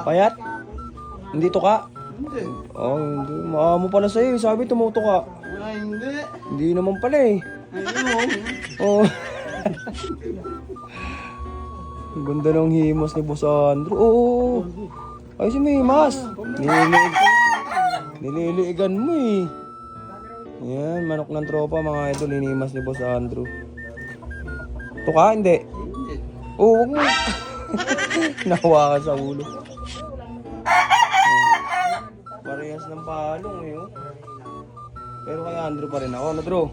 Payat? Hindi to ka? Hindi. Oh, hindi. Maamo pala sa'yo. Sabi tumuto ka. Ay, hindi. Hindi naman pala eh. Ayun. Oh. Ang ganda ng himas ni Boss Andrew. Oo. Ay, si Mimas. Nililiigan mo eh. Yan, manok ng tropa mga idol. Hinimas ni Boss Andrew. Ito ka? Hindi. Hindi. Oo, wag mo. Nahawa ka sa ulo. Parehas ng palong eh. Oh. Pero kay Andrew pa rin ako. Ano, Drew?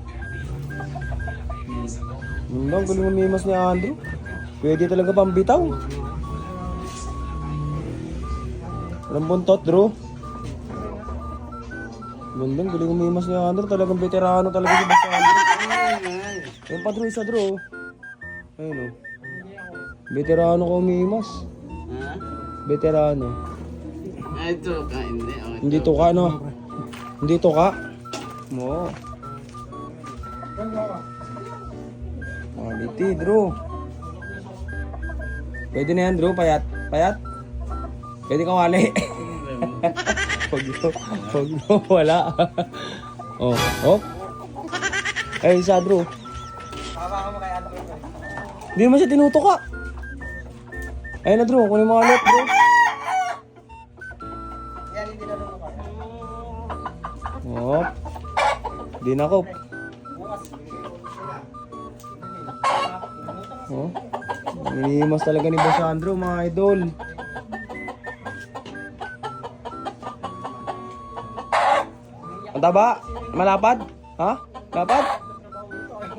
Ang galing ng mimas ni Andrew. Pwede talaga pang bitaw. Walang buntot, Drew. Gandang galing ng mimas ni Andrew. Talagang veterano talaga si Boss Andrew. Yung pa, Drew, isa, Drew. Ayun, oh. Veterano ko mimas. Ha? Veterano. Ay, ito ka. Hindi. Okay. Hindi to ka, no? Hindi to ka. Mo. Quality, Drew. Pwede na yan, Drew. Payat. Payat? Pwede ka wali. Huwag mo. Wala. Oh. Oh. Ay, isa, Drew. Hindi naman siya tinuto ka. Ayun na, Drew. Kunin mo ulit, Drew. Oh. Di na ko. Oh. Ninimas talaga ni Boss Andrew, mga idol. Ang taba? Malapad? Ha? Lapad?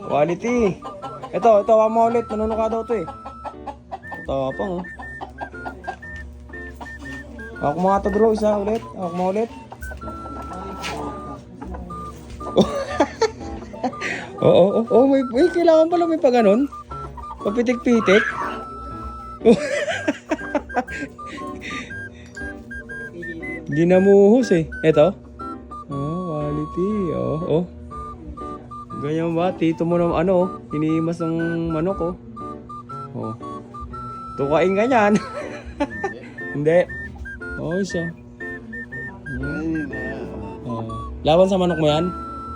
Quality. Ito, wag mo ulit. Manuno ka daw to eh. Tapang oh. Ako mga to, bro. Isa ulit. Ako mo ulit. Oo, may kailangan pala may pa ganun. Papitik-pitik. Ginamuhos eh. Eto. Oh, quality. Oh. Ganyan ba? Tito mo ng ano, hinihimas ng manok oh. Oh. Tukain ka niyan. Hindi. Oh, isa. Oh. Laban sa manok mo yan?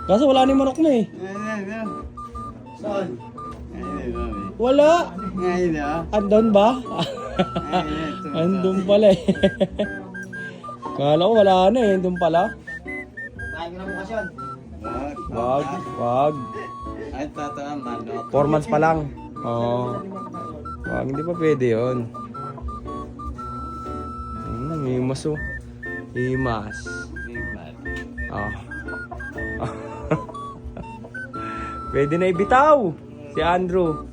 Kaso wala ni manok mo eh. Saan? Wala. Andun ba? Andun pala eh. Kala ko wala na eh. Andun pala. Wag. Ay, tataan manok. 4 months pa lang. Oo. Wag, hindi pa pwede yun. Himas oh. Himas. Ah. Pwede na ibitaw si Andrew.